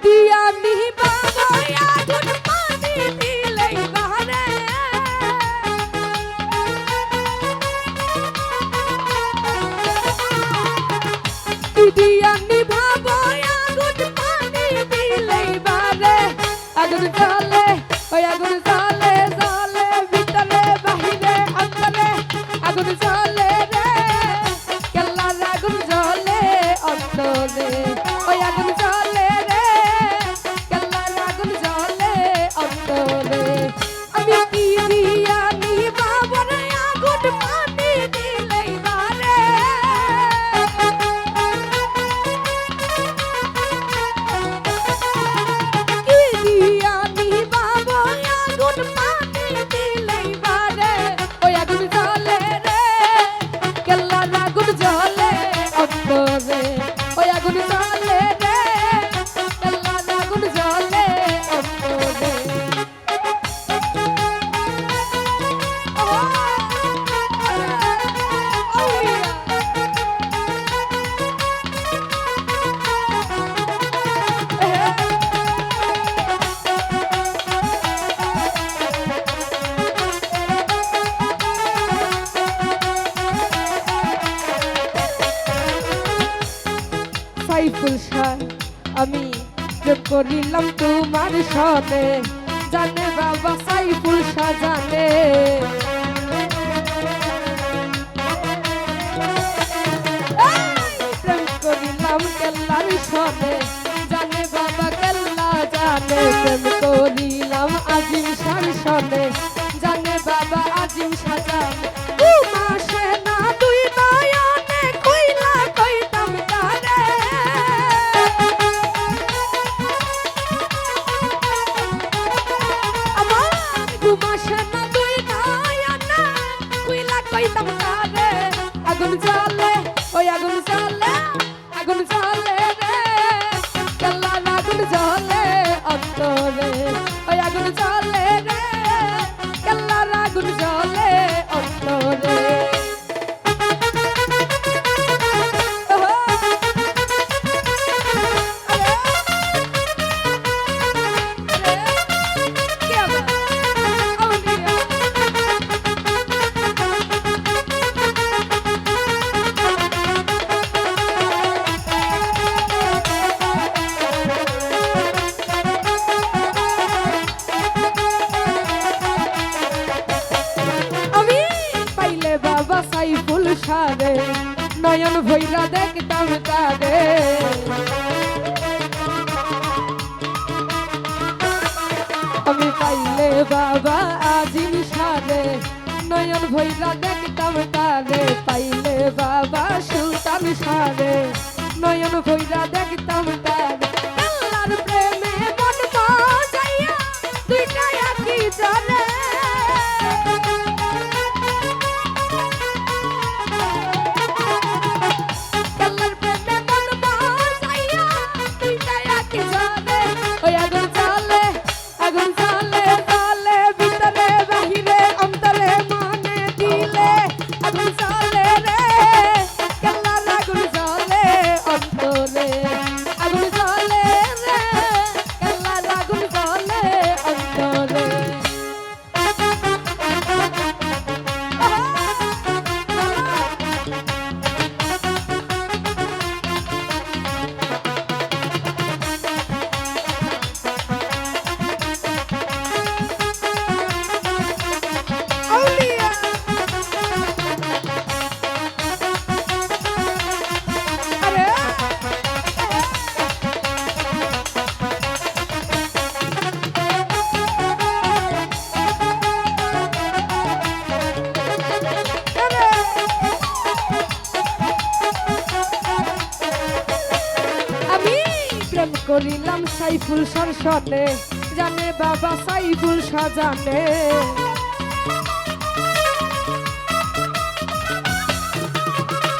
দিয়ানি বাবা আগুন পানি দিলেই বাহারে দিয়ানি বাবা আগুন পানি দিলেই বাহারে আগুন জ্বলে ওই আগুন জ্বলে জ্বলে ভিতরে বাহিরে অন্তরে আগুন জ্বলে রে কেল্লার আগুন জ্বলে অন্তরে ওই আগুন জ্বলে রে কেল্লার আগুন জ্বলে অন্তরে আমি কি দিয়ানি বাবার আগুন পানি দিলেই বারে কি দিয়ানি বাবার আগুন পানি দিলেই বারে ওই আগুন জ্বলে রে কেল্লার আগুন জ্বলে অন্তরে ওই আগুন জ্বলে রে কেল্লার আগুন জ্বলে অন্তরে সাইফুল শাহ আমি প্রেম করিলাম তোমার সনে জানে বাবা সাইফুল শাহ জানে প্রেম করিলাম কেল্লার সনে জানে বাবা কেল্লা জানে প্রেম করিলাম আজিম শাহ সনে জানে বাবা আজিম শাহ জানে মাসে না দুই নয়নে কইলা কইতাম তারে আমার ঘুমাসে না দুই নয়নে কইলা কইতাম তারে আগুন জ্বলে ওই আগুন জ্বলে রে কেল্লার আগুন জ্বলে অন্তরে ওই আগুন জ্বলে রে কেল্লার আগুন জ্বলে অন্তরে বাবা সাইফুল শাহে নয়ন ভৈরা দেখতাম তারে আমি পাইলে বাবা আজিম শাহে নয়ন ভৈরা দেখতাম তারে পাইলে বাবা সুলতান শাহে নয়ন ভৈরা দেখতাম তারে আল্লাহর প্রেমে মন বাজাইয়া দুইটা একই জলে করিলাম সাইফুল শাহ সনে জানে বাবা সাইফুল শাহ জানে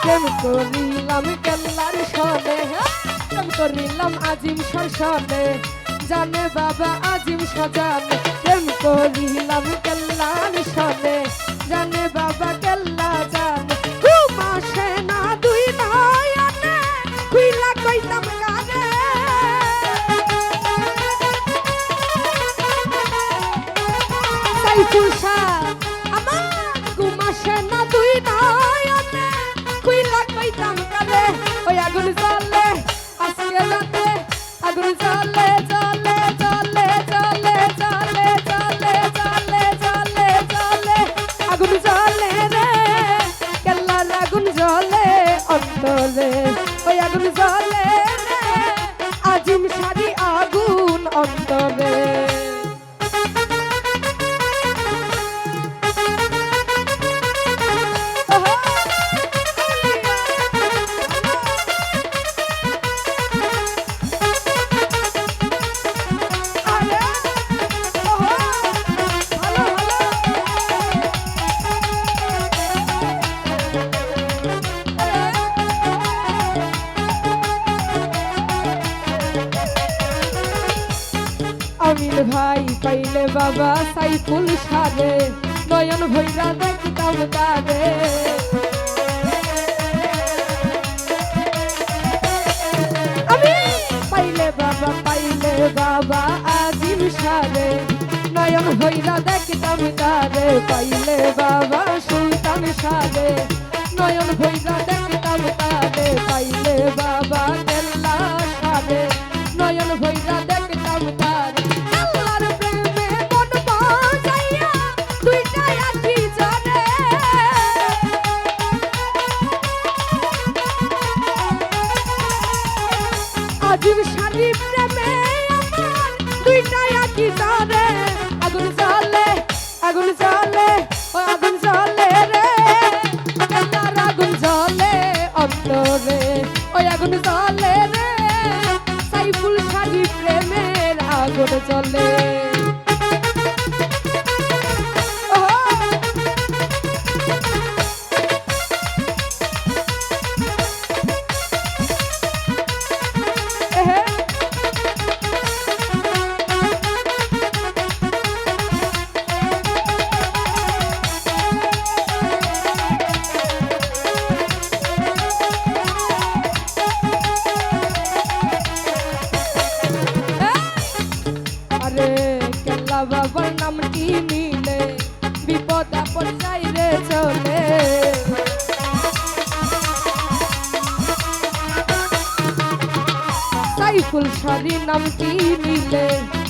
প্রেম করিলাম কেল্লার সনে প্রেম করিলাম আজিম শাহ সনে জানে বাবা আজিম শাহ জানে প্রেম করিলাম কেল্লার সনে জানে বাবা কেল্লা জানে ঘুমাসে না দুই নয়নে কইলা কইতাম কারে ওই আগুন জ্বলে আজকে রাতে আগুন জ্বলে জ্বলে জ্বলে জ্বলে জ্বলে জ্বলে জ্বলে জ্বলে জ্বলে আগুন জ্বলে রে কেল্লার আগুন জ্বলে অন্তরে ওই আগুন জ্বলে রে আজিম শাড়ি আগুন অন্তরে আমির ভাই পাইলে বাবা সাইফুল সারে নয়ন ভৈরা দেখতাম তারে আমি পাইলে বাবা আজিম সারে নয়ন ভৈরা দেখতাম তারে পাইলে বাবা সুলতান সারে নয়ন ভৈরা দেখতাম তারে পাইলে বাবা কেল্লা সারে নয়ন ভৈরা দেখতাম তারে আজিম শাড়ি প্রেমে আমার দুইটা একই জানে আগুন জ্বলে ও আগুন জ্বলে রে কেল্লার আগুন জ্বলে অন্তরে ওই আগুন জ্বলে রে সাইফুল শাড়ি প্রেমের আগুন জ্বলে বাবার নামটি নিলে বিপদ আপদ যাইরে চলে সাইফুল শাড়ি নামটি নিলে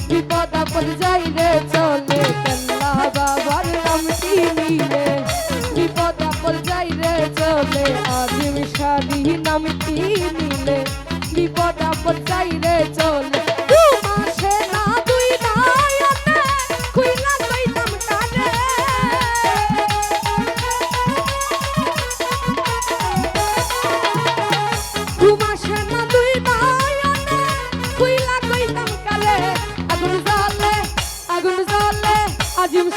বিপদ আপদ যাইরে চলে কেল্লা বাবার নামটি নিলে বিপদ আপদ যাইরে চলে আজিম শাড়ি নামটি নিলে বিপদ আপদ যাইরে চলে আজিম